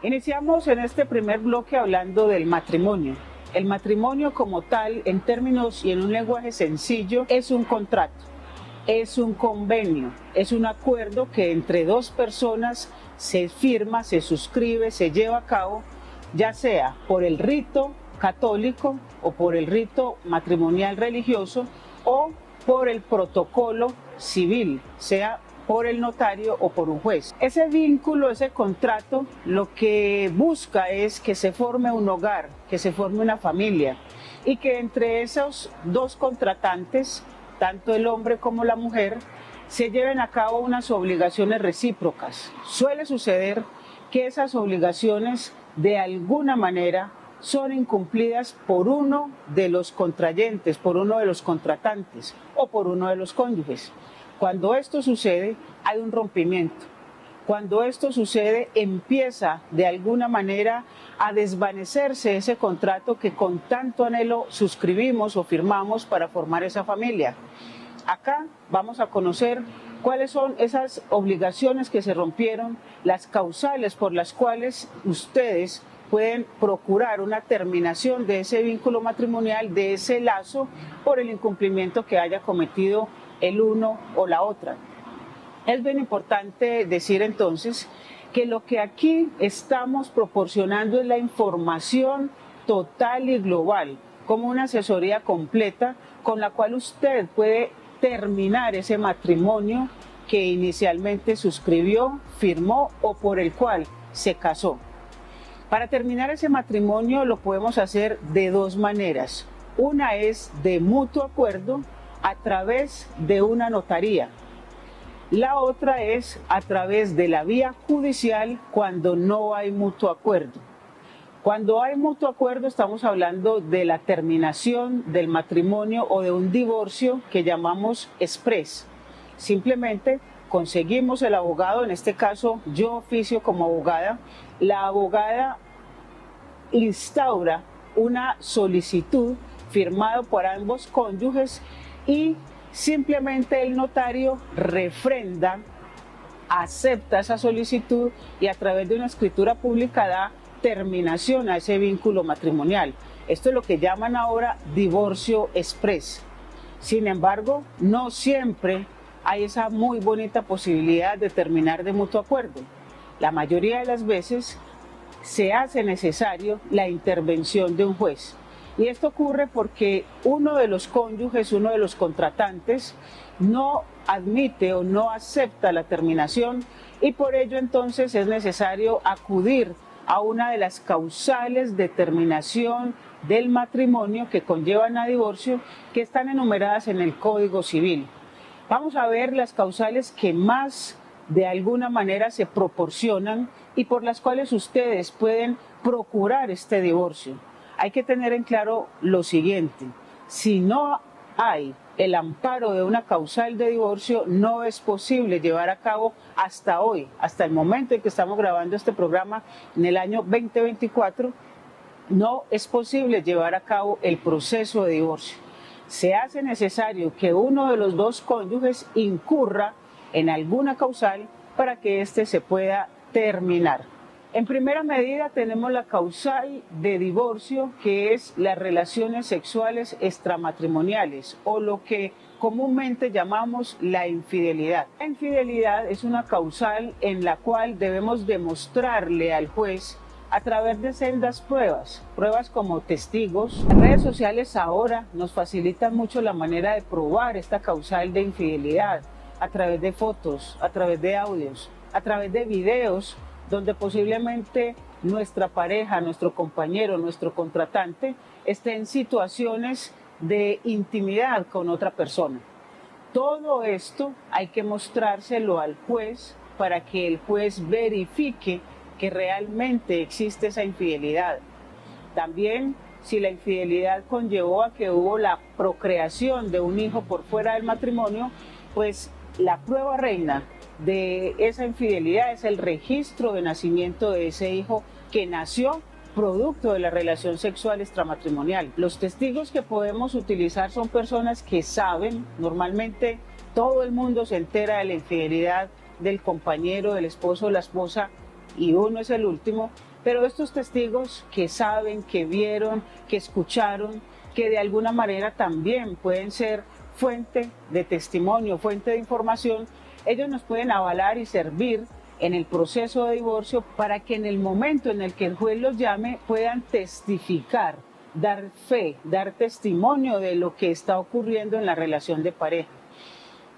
Iniciamos en este primer bloque hablando del matrimonio. El matrimonio como tal, en términos y en un lenguaje sencillo, es un contrato, es un convenio, es un acuerdo que entre dos personas se firma, se suscribe, se lleva a cabo, ya sea por el rito católico o por el rito matrimonial religioso o por el protocolo civil, sea por el notario o por un juez. Ese vínculo, ese contrato, lo que busca es que se forme un hogar, que se forme una familia y que entre esos dos contratantes, tanto el hombre como la mujer, se lleven a cabo unas obligaciones recíprocas. Suele suceder que esas obligaciones de alguna manera son incumplidas por uno de los contrayentes, por uno de los contratantes o por uno de los cónyuges. Cuando esto sucede, hay un rompimiento. Cuando esto sucede, empieza de alguna manera a desvanecerse ese contrato que con tanto anhelo suscribimos o firmamos para formar esa familia. Acá vamos a conocer cuáles son esas obligaciones que se rompieron, las causales por las cuales ustedes pueden procurar una terminación de ese vínculo matrimonial, de ese lazo, por el incumplimiento que haya cometido el uno o la otra. Es bien importante decir entonces que lo que aquí estamos proporcionando es la información total y global, como una asesoría completa con la cual usted puede terminar ese matrimonio que inicialmente suscribió, firmó o por el cual se casó. Para terminar ese matrimonio lo podemos hacer de dos maneras. Una es de mutuo acuerdo a través de una notaría. La otra es a través de la vía judicial cuando no hay mutuo acuerdo. Cuando hay mutuo acuerdo estamos hablando de la terminación del matrimonio o de un divorcio que llamamos exprés. Simplemente conseguimos el abogado, en este caso yo oficio como abogada, la abogada instaura una solicitud firmada por ambos cónyuges y simplemente el notario refrenda, acepta esa solicitud y a través de una escritura pública da terminación a ese vínculo matrimonial. Esto es lo que llaman ahora divorcio exprés. Sin embargo, no siempre hay esa muy bonita posibilidad de terminar de mutuo acuerdo. La mayoría de las veces se hace necesario la intervención de un juez. Y esto ocurre porque uno de los cónyuges, uno de los contratantes, no admite o no acepta la terminación y por ello entonces es necesario acudir a una de las causales de terminación del matrimonio que conllevan a divorcio, que están enumeradas en el Código Civil. Vamos a ver las causales que más de alguna manera se proporcionan y por las cuales ustedes pueden procurar este divorcio. Hay que tener en claro lo siguiente: si no hay el amparo de una causal de divorcio, no es posible llevar a cabo hasta hoy, hasta el momento en que estamos grabando este programa, en el año 2024, no es posible llevar a cabo el proceso de divorcio. Se hace necesario que uno de los dos cónyuges incurra en alguna causal para que éste se pueda terminar. En primera medida tenemos la causal de divorcio, que es las relaciones sexuales extramatrimoniales o lo que comúnmente llamamos la infidelidad. La infidelidad es una causal en la cual debemos demostrarle al juez a través de sendas pruebas como testigos. Las redes sociales ahora nos facilitan mucho la manera de probar esta causal de infidelidad a través de fotos, a través de audios, a través de videos donde posiblemente nuestra pareja, nuestro compañero, nuestro contratante esté en situaciones de intimidad con otra persona. Todo esto hay que mostrárselo al juez para que el juez verifique que realmente existe esa infidelidad. También, si la infidelidad conllevó a que hubo la procreación de un hijo por fuera del matrimonio, pues la prueba reina de esa infidelidad es el registro de nacimiento de ese hijo que nació producto de la relación sexual extramatrimonial. Los testigos que podemos utilizar son personas que saben, normalmente todo el mundo se entera de la infidelidad del compañero, del esposo o la esposa, y uno es el último, Pero estos testigos que saben, que vieron, que escucharon, que de alguna manera también pueden ser fuente de testimonio, fuente de información, ellos nos pueden avalar y servir en el proceso de divorcio para que en el momento en el que el juez los llame puedan testificar, dar fe, dar testimonio de lo que está ocurriendo en la relación de pareja.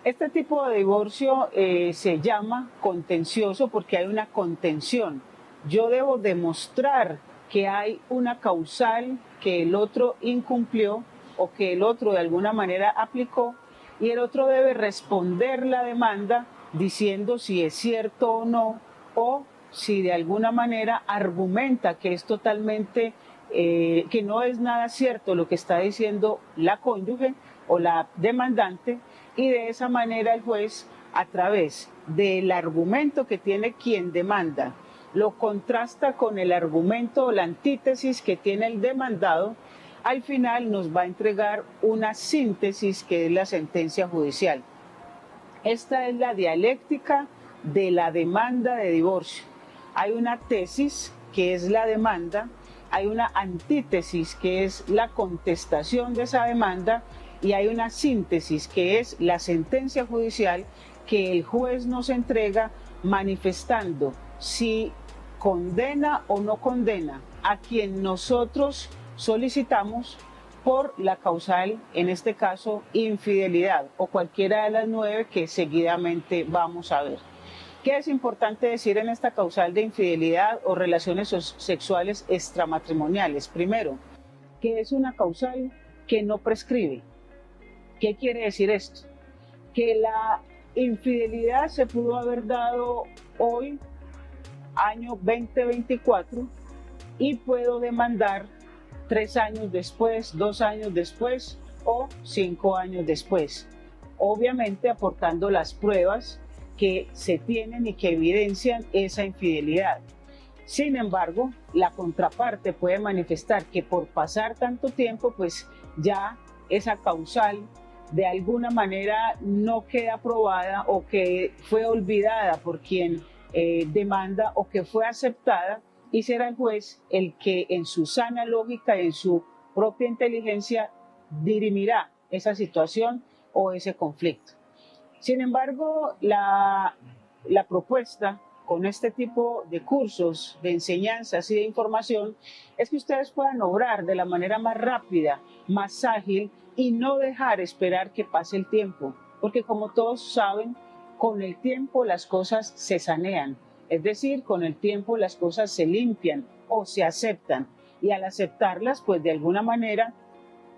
Este tipo de divorcio se llama contencioso porque hay una contención. Yo debo demostrar que hay una causal que el otro incumplió o que el otro de alguna manera aplicó, y el otro debe responder la demanda diciendo si es cierto o no, o si de alguna manera argumenta que es totalmente, que no es nada cierto lo que está diciendo la cónyuge o la demandante, y de esa manera el juez, a través del argumento que tiene quien demanda, lo contrasta con el argumento o la antítesis que tiene el demandado, al final nos va a entregar una síntesis que es la sentencia judicial. Esta es la dialéctica de la demanda de divorcio. Hay una tesis, que es la demanda, hay una antítesis, que es la contestación de esa demanda, y hay una síntesis, que es la sentencia judicial que el juez nos entrega manifestando si condena o no condena a quien nosotros solicitamos por la causal, en este caso infidelidad, o cualquiera de las 9 que seguidamente vamos a ver. ¿Qué es importante decir en esta causal de infidelidad o relaciones sexuales extramatrimoniales? Primero, que es una causal que no prescribe. ¿Qué quiere decir esto? Que la infidelidad se pudo haber dado hoy, año 2024, y puedo demandar 3 años después, 2 años después o 5 años después. Obviamente aportando las pruebas que se tienen y que evidencian esa infidelidad. Sin embargo, la contraparte puede manifestar que por pasar tanto tiempo, pues ya esa causal de alguna manera no queda probada, o que fue olvidada por quien demanda, o que fue aceptada, y será el juez el que en su sana lógica y en su propia inteligencia dirimirá esa situación o ese conflicto. Sin embargo, la propuesta con este tipo de cursos, de enseñanzas y de información es que ustedes puedan obrar de la manera más rápida, más ágil, y no dejar esperar que pase el tiempo, porque como todos saben, con el tiempo las cosas se sanean. Es decir, con el tiempo las cosas se limpian o se aceptan, y al aceptarlas, pues de alguna manera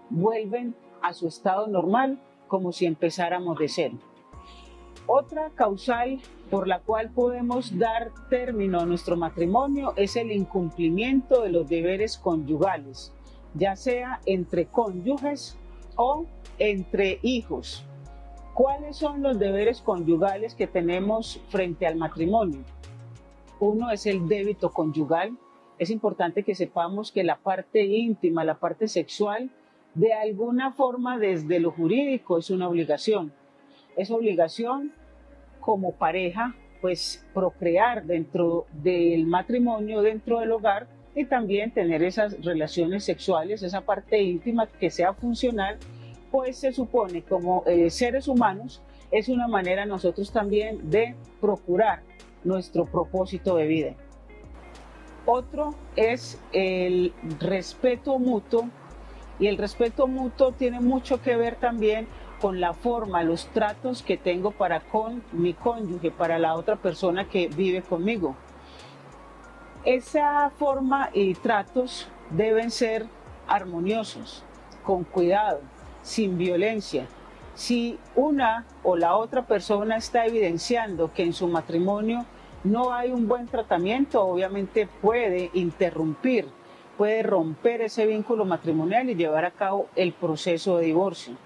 vuelven a su estado normal, como si empezáramos de cero. Otra causal por la cual podemos dar término a nuestro matrimonio es el incumplimiento de los deberes conyugales, ya sea entre cónyuges o entre hijos. ¿Cuáles son los deberes conyugales que tenemos frente al matrimonio? Uno es el débito conyugal. Es importante que sepamos que la parte íntima, la parte sexual, de alguna forma desde lo jurídico es una obligación. Es obligación como pareja, pues procrear dentro del matrimonio, dentro del hogar, y también tener esas relaciones sexuales, esa parte íntima que sea funcional, pues se supone como seres humanos es una manera nosotros también de procurar nuestro propósito de vida. Otro es el respeto mutuo, y el respeto mutuo tiene mucho que ver también con la forma, los tratos que tengo para con mi cónyuge, para la otra persona que vive conmigo. Esa forma y tratos deben ser armoniosos, con cuidado, sin violencia. Si una o la otra persona está evidenciando que en su matrimonio no hay un buen tratamiento, obviamente puede interrumpir, puede romper ese vínculo matrimonial y llevar a cabo el proceso de divorcio.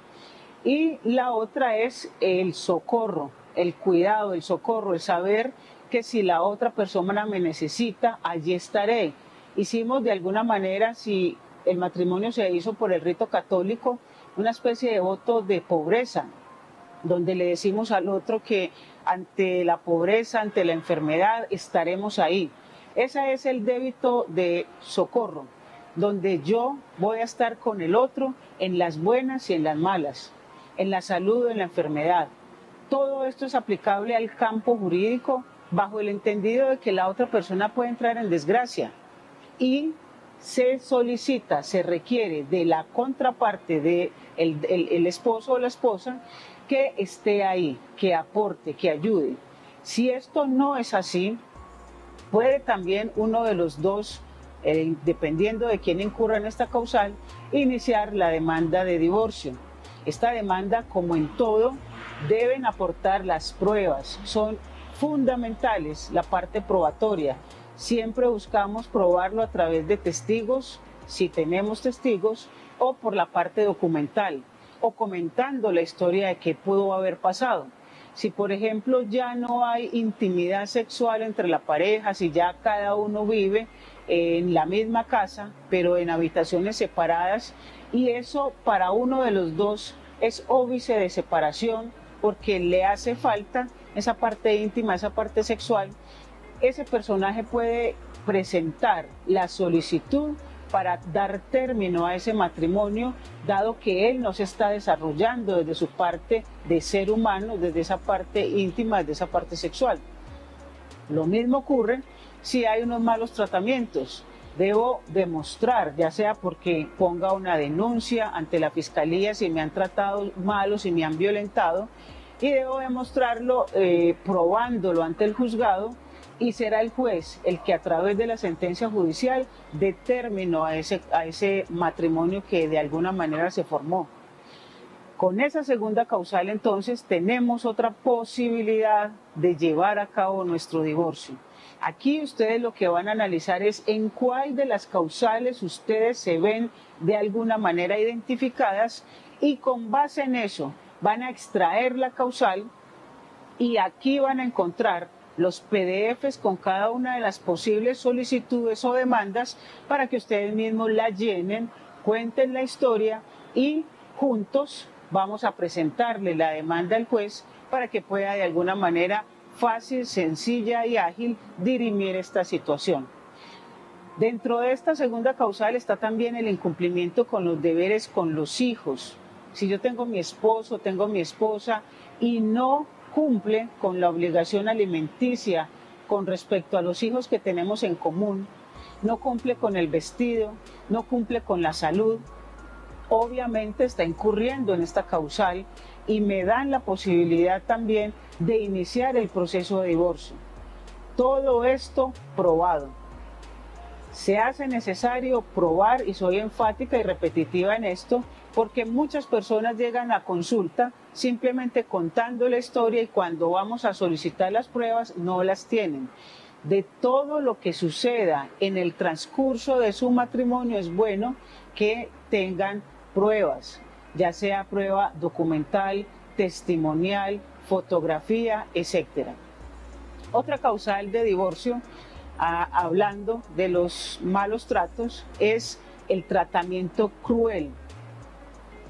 Y la otra es el socorro, el cuidado, el socorro, el saber que si la otra persona me necesita, allí estaré. Hicimos de alguna manera, si el matrimonio se hizo por el rito católico, una especie de voto de pobreza, donde le decimos al otro que ante la pobreza, ante la enfermedad, estaremos ahí. Ese es el débito de socorro, donde yo voy a estar con el otro en las buenas y en las malas, en la salud o en la enfermedad. Todo esto es aplicable al campo jurídico bajo el entendido de que la otra persona puede entrar en desgracia y se solicita, se requiere de la contraparte de el esposo o la esposa que esté ahí, que aporte, que ayude. Si esto no es así, puede también uno de los dos, dependiendo de quién incurra en esta causal, iniciar la demanda de divorcio. Esta demanda, como en todo, deben aportar las pruebas, son fundamentales la parte probatoria. Siempre buscamos probarlo a través de testigos, si tenemos testigos, o por la parte documental, o comentando la historia de qué pudo haber pasado. Si, por ejemplo, ya no hay intimidad sexual entre la pareja, si ya cada uno vive en la misma casa, pero en habitaciones separadas, y eso para uno de los dos es óbice de separación, porque le hace falta esa parte íntima, esa parte sexual, ese personaje puede presentar la solicitud para dar término a ese matrimonio, dado que él no se está desarrollando desde su parte de ser humano, desde esa parte íntima, desde esa parte sexual. Lo mismo ocurre si hay unos malos tratamientos. Debo demostrar, ya sea porque ponga una denuncia ante la fiscalía si me han tratado mal o si me han violentado, y debo demostrarlo probándolo ante el juzgado, y será el juez el que a través de la sentencia judicial dé término a ese matrimonio que de alguna manera se formó. Con esa segunda causal, entonces, tenemos otra posibilidad de llevar a cabo nuestro divorcio. Aquí ustedes lo que van a analizar es en cuál de las causales ustedes se ven de alguna manera identificadas, y con base en eso van a extraer la causal, y aquí van a encontrar los PDFs con cada una de las posibles solicitudes o demandas para que ustedes mismos la llenen, cuenten la historia, y juntos vamos a presentarle la demanda al juez para que pueda de alguna manera fácil, sencilla y ágil dirimir esta situación. Dentro de esta segunda causal está también el incumplimiento con los deberes con los hijos. Si yo tengo mi esposo, tengo mi esposa y no cumple con la obligación alimenticia con respecto a los hijos que tenemos en común, no cumple con el vestido, no cumple con la salud, obviamente está incurriendo en esta causal y me dan la posibilidad también de iniciar el proceso de divorcio. Todo esto probado. Se hace necesario probar, y soy enfática y repetitiva en esto, porque muchas personas llegan a consulta simplemente contando la historia, y cuando vamos a solicitar las pruebas no las tienen. De todo lo que suceda en el transcurso de su matrimonio es bueno que tengan pruebas, ya sea prueba documental, testimonial, fotografía, etc. Otra causal de divorcio, hablando de los malos tratos, es el tratamiento cruel,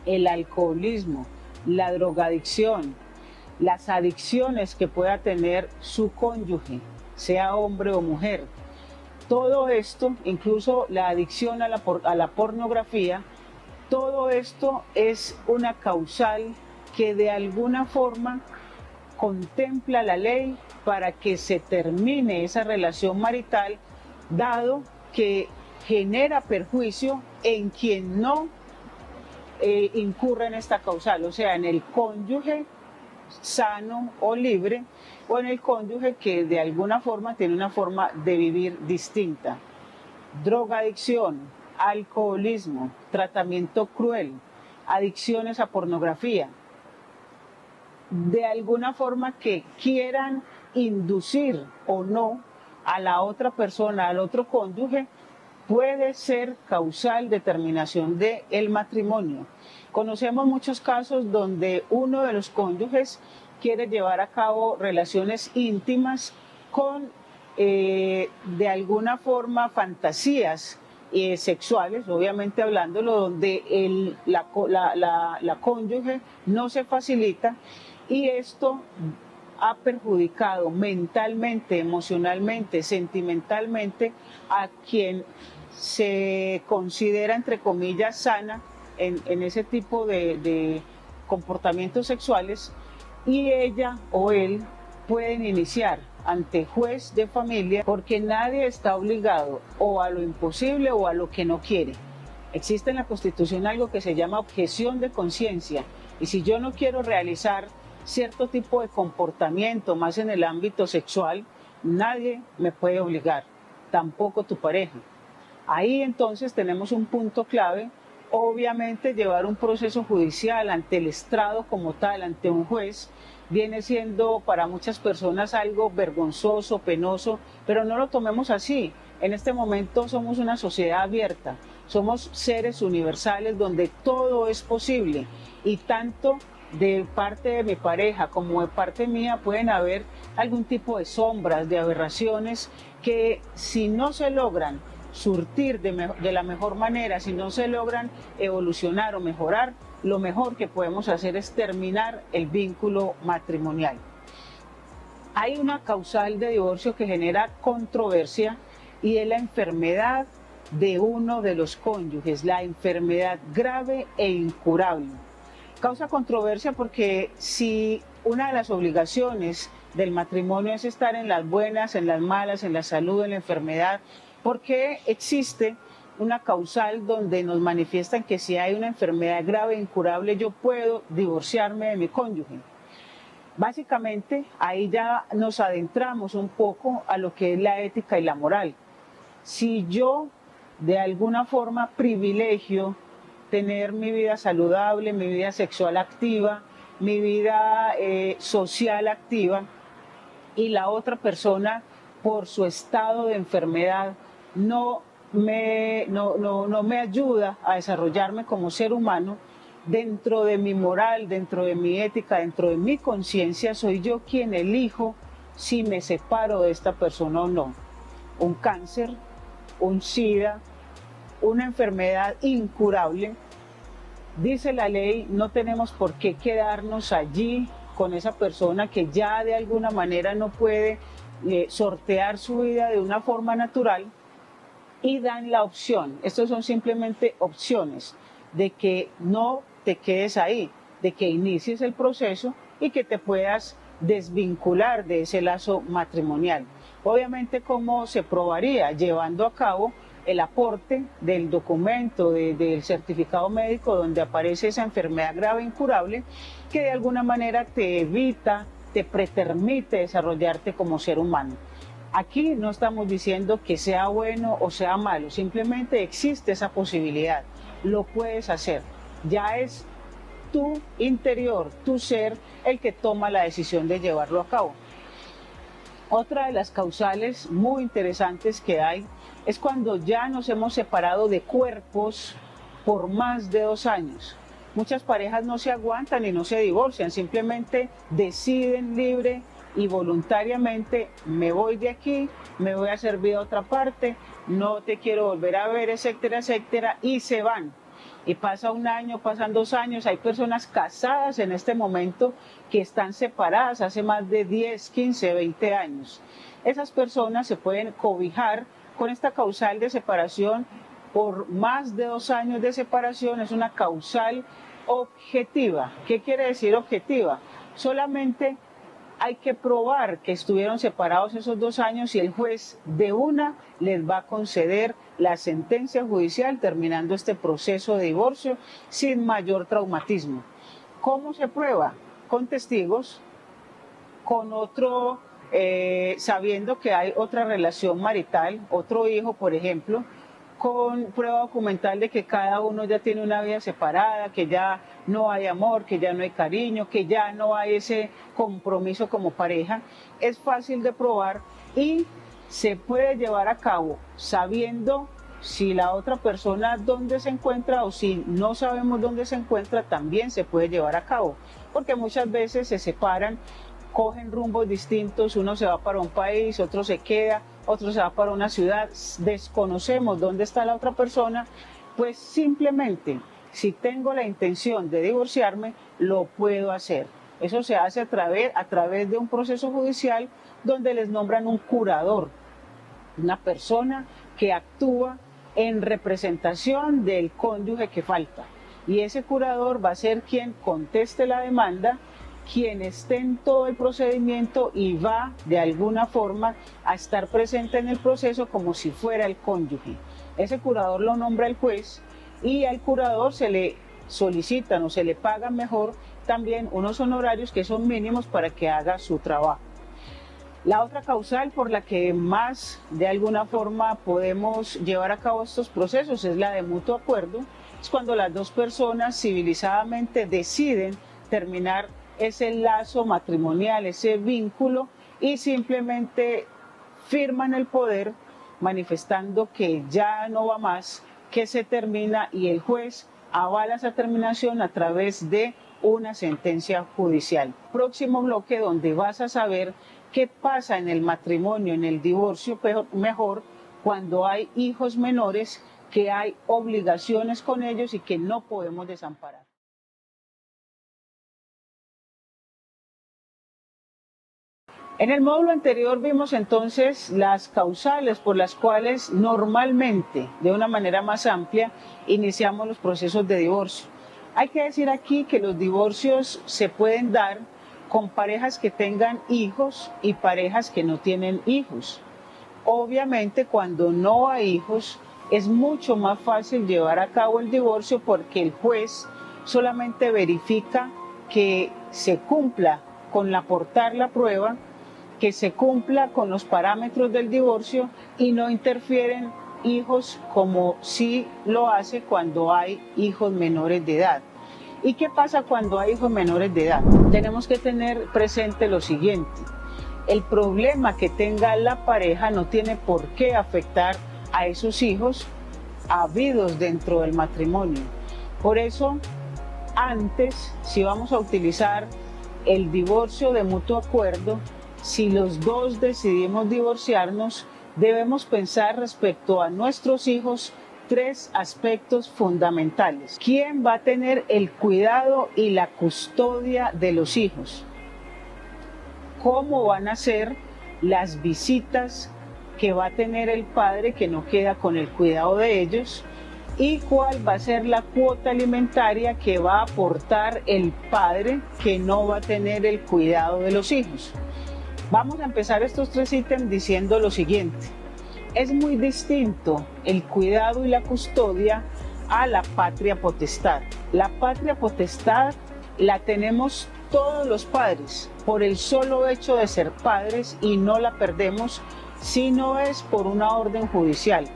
el alcoholismo, la drogadicción, las adicciones que pueda tener su cónyuge, sea hombre o mujer. Todo esto, incluso la adicción a la pornografía, todo esto es una causal que de alguna forma contempla la ley para que se termine esa relación marital, dado que genera perjuicio en quien no incurre en esta causal, o sea, en el cónyuge sano o libre, o en el cónyuge que de alguna forma tiene una forma de vivir distinta. Drogadicción, alcoholismo, tratamiento cruel, adicciones a pornografía, de alguna forma que quieran inducir o no a la otra persona, al otro cónyuge, puede ser causal de terminación del matrimonio. Conocemos muchos casos donde uno de los cónyuges quiere llevar a cabo relaciones íntimas con, de alguna forma, fantasías sexuales, obviamente hablándolo, donde la cónyuge no se facilita, y esto ha perjudicado mentalmente, emocionalmente, sentimentalmente a quien se considera, entre comillas, sana en ese tipo de comportamientos sexuales, y ella o él pueden iniciar ante juez de familia, porque nadie está obligado o a lo imposible o a lo que no quiere. Existe en la Constitución algo que se llama objeción de conciencia, y si yo no quiero realizar cierto tipo de comportamiento más en el ámbito sexual, nadie me puede obligar, tampoco tu pareja. Ahí entonces tenemos un punto clave. Obviamente llevar un proceso judicial ante el estrado como tal, ante un juez, viene siendo para muchas personas algo vergonzoso, penoso, pero no lo tomemos así. En este momento somos una sociedad abierta, somos seres universales donde todo es posible, y tanto de parte de mi pareja como de parte mía pueden haber algún tipo de sombras, de aberraciones que, si no se logran surtir de la mejor manera, si no se logran evolucionar o mejorar, lo mejor que podemos hacer es terminar el vínculo matrimonial. Hay una causal de divorcio que genera controversia, y es la enfermedad de uno de los cónyuges, la enfermedad grave e incurable. Causa controversia porque si una de las obligaciones del matrimonio es estar en las buenas, en las malas, en la salud, en la enfermedad, ¿por qué existe una causal donde nos manifiestan que si hay una enfermedad grave e incurable yo puedo divorciarme de mi cónyuge? Básicamente ahí ya nos adentramos un poco a lo que es la ética y la moral. Si yo de alguna forma privilegio tener mi vida saludable, mi vida sexual activa, mi vida social activa, y la otra persona por su estado de enfermedad no me ayuda a desarrollarme como ser humano, dentro de mi moral, dentro de mi ética, dentro de mi conciencia, soy yo quien elijo si me separo de esta persona o no. Un cáncer, un SIDA, una enfermedad incurable, dice la ley, no tenemos por qué quedarnos allí con esa persona que ya de alguna manera no puede sortear su vida de una forma natural, y dan la opción, estos son simplemente opciones, de que no te quedes ahí, de que inicies el proceso y que te puedas desvincular de ese lazo matrimonial. Obviamente, ¿cómo se probaría? Llevando a cabo el aporte del documento, del certificado médico donde aparece esa enfermedad grave e incurable, que de alguna manera te evita, te permite desarrollarte como ser humano. Aquí no estamos diciendo que sea bueno o sea malo, simplemente existe esa posibilidad, lo puedes hacer. Ya es tu interior, tu ser, el que toma la decisión de llevarlo a cabo. Otra de las causales muy interesantes que hay es cuando ya nos hemos separado de cuerpos por más de 2 años. Muchas parejas no se aguantan y no se divorcian, simplemente deciden libre y voluntariamente: me voy de aquí, me voy a servir a otra parte, no te quiero volver a ver, etcétera, etcétera, y se van. Y pasa 1 año, pasan 2 años, hay personas casadas en este momento que están separadas hace más de 10, 15, 20 años. Esas personas se pueden cobijar con esta causal de separación por más de 2 años de separación. Es una causal objetiva. ¿Qué quiere decir objetiva? Solamente hay que probar que estuvieron separados esos 2 años y el juez de una les va a conceder la sentencia judicial, terminando este proceso de divorcio sin mayor traumatismo. ¿Cómo se prueba? Con testigos, con otro, sabiendo que hay otra relación marital, otro hijo, por ejemplo, con prueba documental de que cada uno ya tiene una vida separada, que ya no hay amor, que ya no hay cariño, que ya no hay ese compromiso como pareja. Es fácil de probar y se puede llevar a cabo sabiendo si la otra persona dónde se encuentra, o si no sabemos dónde se encuentra, también se puede llevar a cabo, porque muchas veces se separan, cogen rumbos distintos, uno se va para un país, otro se queda, otro se va para una ciudad, desconocemos dónde está la otra persona. Pues simplemente, si tengo la intención de divorciarme, lo puedo hacer. Eso se hace a través de un proceso judicial donde les nombran un curador, una persona que actúa en representación del cónyuge que falta. Y ese curador va a ser quien conteste la demanda, quien esté en todo el procedimiento y va de alguna forma a estar presente en el proceso como si fuera el cónyuge. Ese curador lo nombra el juez y al curador se le solicitan o se le pagan mejor también unos honorarios que son mínimos para que haga su trabajo. La otra causal por la que más de alguna forma podemos llevar a cabo estos procesos es la de mutuo acuerdo. Es cuando las dos personas civilizadamente deciden terminar ese lazo matrimonial, ese vínculo, y simplemente firman el poder manifestando que ya no va más, que se termina, y el juez avala esa terminación a través de una sentencia judicial. Próximo bloque donde vas a saber qué pasa en el matrimonio, en el divorcio, mejor cuando hay hijos menores, que hay obligaciones con ellos y que no podemos desamparar. En el módulo anterior vimos entonces las causales por las cuales normalmente, de una manera más amplia, iniciamos los procesos de divorcio. Hay que decir aquí que los divorcios se pueden dar con parejas que tengan hijos y parejas que no tienen hijos. Obviamente, cuando no hay hijos, es mucho más fácil llevar a cabo el divorcio porque el juez solamente verifica que se cumpla con aportar la prueba, que se cumpla con los parámetros del divorcio y no interfieren hijos como sí lo hace cuando hay hijos menores de edad. ¿Y qué pasa cuando hay hijos menores de edad? Tenemos que tener presente lo siguiente: el problema que tenga la pareja no tiene por qué afectar a esos hijos habidos dentro del matrimonio. Por eso, antes, si vamos a utilizar el divorcio de mutuo acuerdo, si los dos decidimos divorciarnos, debemos pensar respecto a nuestros hijos tres aspectos fundamentales. ¿Quién va a tener el cuidado y la custodia de los hijos? ¿Cómo van a ser las visitas que va a tener el padre que no queda con el cuidado de ellos? ¿Y cuál va a ser la cuota alimentaria que va a aportar el padre que no va a tener el cuidado de los hijos? Vamos a empezar estos tres ítems diciendo lo siguiente: es muy distinto el cuidado y la custodia a la patria potestad. La patria potestad la tenemos todos los padres por el solo hecho de ser padres y no la perdemos si no es por una orden judicial.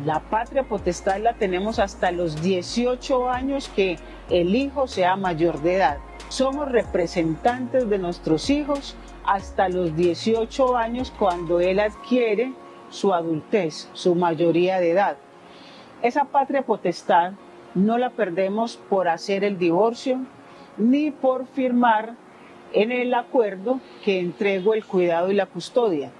La patria potestad la tenemos hasta los 18 años que el hijo sea mayor de edad. Somos representantes de nuestros hijos hasta los 18 años cuando él adquiere su adultez, su mayoría de edad. Esa patria potestad no la perdemos por hacer el divorcio ni por firmar en el acuerdo que entrego el cuidado y la custodia.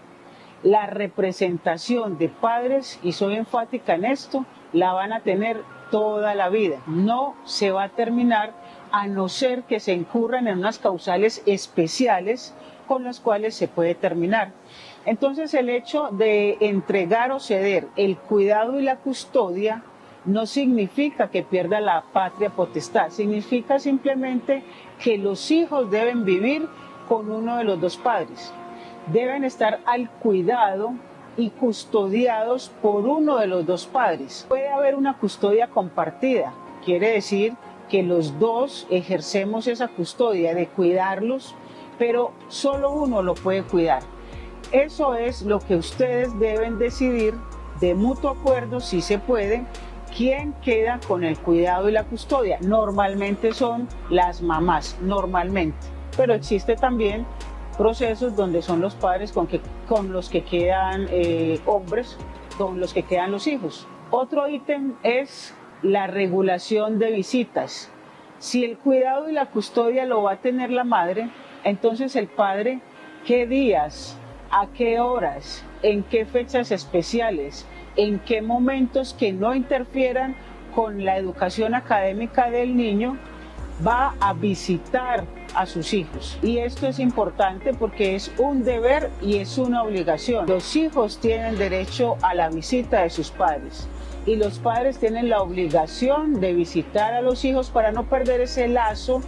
La representación de padres, y soy enfática en esto, la van a tener toda la vida. No se va a terminar a no ser que se incurran en unas causales especiales con las cuales se puede terminar. Entonces, el hecho de entregar o ceder el cuidado y la custodia no significa que pierda la patria potestad, significa simplemente que los hijos deben vivir con uno de los dos padres, deben estar al cuidado y custodiados por uno de los dos padres. Puede haber una custodia compartida, quiere decir que los dos ejercemos esa custodia de cuidarlos, pero solo uno lo puede cuidar. Eso es lo que ustedes deben decidir de mutuo acuerdo, si se puede, quién queda con el cuidado y la custodia. Normalmente son las mamás, normalmente, pero existe también procesos donde son los padres con los que quedan hombres, con los que quedan los hijos. Otro ítem es la regulación de visitas. Si el cuidado y la custodia lo va a tener la madre, entonces el padre, ¿qué días, a qué horas, en qué fechas especiales, en qué momentos que no interfieran con la educación académica del niño, va a visitar a sus hijos. Y esto es importante porque es un deber y es una obligación. Los hijos tienen derecho a la visita de sus padres y los padres tienen la obligación de visitar a los hijos para no perder ese lazo,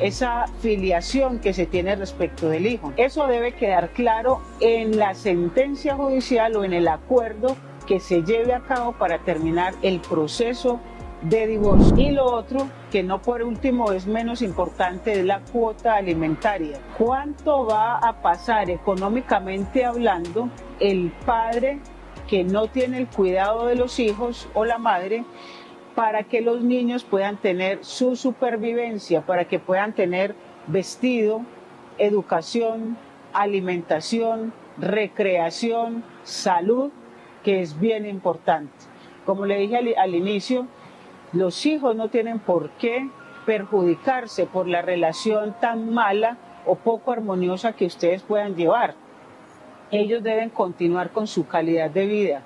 esa filiación que se tiene respecto del hijo. Eso debe quedar claro en la sentencia judicial o en el acuerdo que se lleve a cabo para terminar el proceso de divorcio. Y lo otro, que no por último es menos importante, es la cuota alimentaria. ¿Cuánto va a pasar económicamente hablando el padre que no tiene el cuidado de los hijos o la madre para que los niños puedan tener su supervivencia, para que puedan tener vestido, educación, alimentación, recreación, salud, que es bien importante? Como le dije al inicio, los hijos no tienen por qué perjudicarse por la relación tan mala o poco armoniosa que ustedes puedan llevar. Ellos deben continuar con su calidad de vida,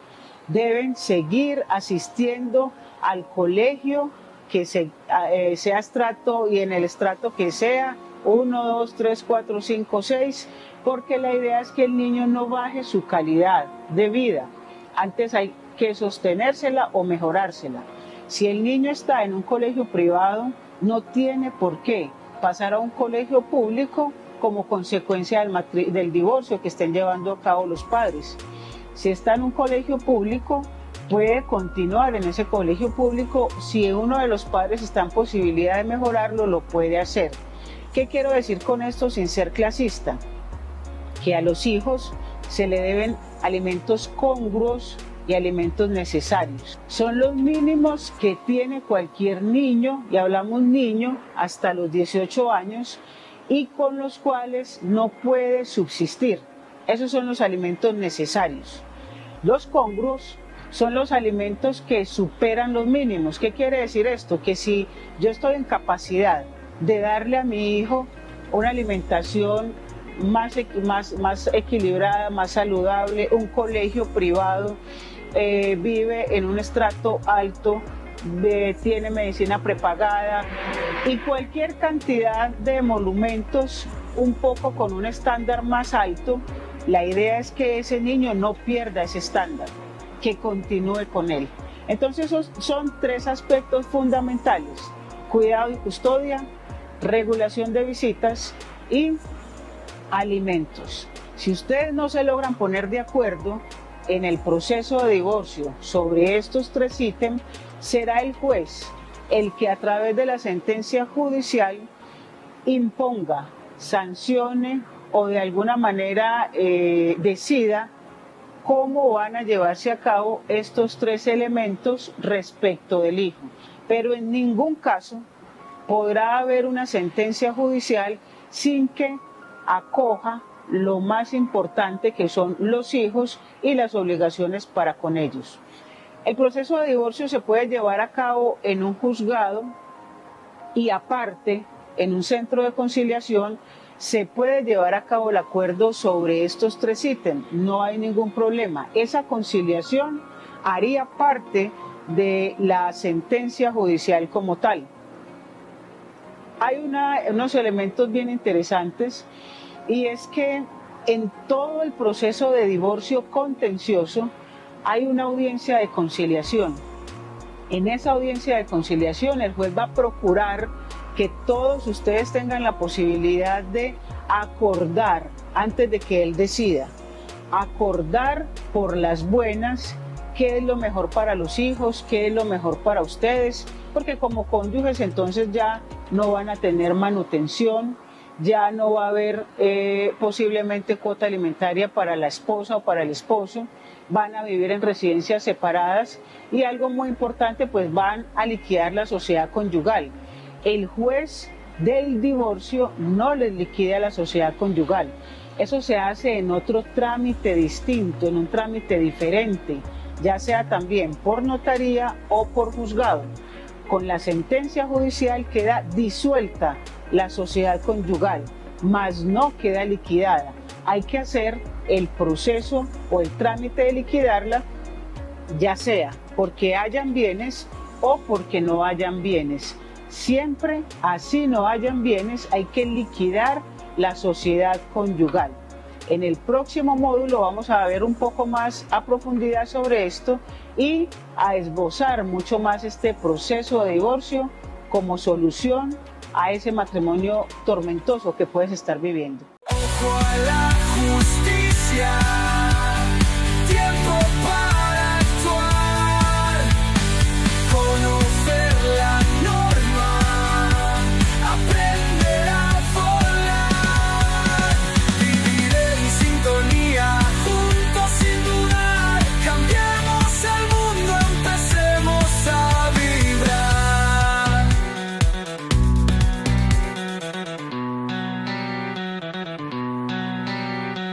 deben seguir asistiendo al colegio, que sea estrato y en el estrato que sea, 1, 2, 3, 4, 5, 6, porque la idea es que el niño no baje su calidad de vida. Antes hay que sostenérsela o mejorársela. Si el niño está en un colegio privado, no tiene por qué pasar a un colegio público como consecuencia del divorcio que estén llevando a cabo los padres. Si está en un colegio público, puede continuar en ese colegio público. Si uno de los padres está en posibilidad de mejorarlo, lo puede hacer. ¿Qué quiero decir con esto sin ser clasista? Que a los hijos se le deben alimentos congruos y alimentos necesarios. Son los mínimos que tiene cualquier niño, y hablamos niño hasta los 18 años, y con los cuales no puede subsistir. Esos son los alimentos necesarios. Los congruos son los alimentos que superan los mínimos. ¿Qué quiere decir esto? Que si yo estoy en capacidad de darle a mi hijo una alimentación más equilibrada, más saludable, un colegio privado, vive en un estrato alto, tiene medicina prepagada y cualquier cantidad de emolumentos un poco con un estándar más alto, la idea es que ese niño no pierda ese estándar, que continúe con él. Entonces esos son 3 aspectos fundamentales: cuidado y custodia, regulación de visitas y alimentos. Si ustedes no se logran poner de acuerdo en el proceso de divorcio sobre estos 3 ítems, será el juez el que a través de la sentencia judicial imponga, sancione o de alguna manera decida cómo van a llevarse a cabo estos 3 elementos respecto del hijo. Pero en ningún caso podrá haber una sentencia judicial sin que acoja lo más importante, que son los hijos y las obligaciones para con ellos. El proceso de divorcio se puede llevar a cabo en un juzgado y aparte en un centro de conciliación se puede llevar a cabo el acuerdo sobre estos 3 ítems. No hay ningún problema. Esa conciliación haría parte de la sentencia judicial como tal. Hay unos elementos bien interesantes, y es que en todo el proceso de divorcio contencioso hay una audiencia de conciliación. En esa audiencia de conciliación el juez va a procurar que todos ustedes tengan la posibilidad de acordar antes de que él decida. Acordar por las buenas qué es lo mejor para los hijos, qué es lo mejor para ustedes, porque como cónyuges entonces ya no van a tener manutención, ya no va a haber posiblemente cuota alimentaria para la esposa o para el esposo, van a vivir en residencias separadas y algo muy importante, pues van a liquidar la sociedad conyugal. El juez del divorcio no les liquida la sociedad conyugal, eso se hace en otro trámite distinto, en un trámite diferente, ya sea también por notaría o por juzgado. Con la sentencia judicial queda disuelta la sociedad conyugal, mas no queda liquidada. Hay que hacer el proceso o el trámite de liquidarla, ya sea porque hayan bienes o porque no hayan bienes. Siempre, así no hayan bienes, hay que liquidar la sociedad conyugal. En el próximo módulo vamos a ver un poco más a profundidad sobre esto y a esbozar mucho más este proceso de divorcio como solución a ese matrimonio tormentoso que puedes estar viviendo. Ojo a la justicia.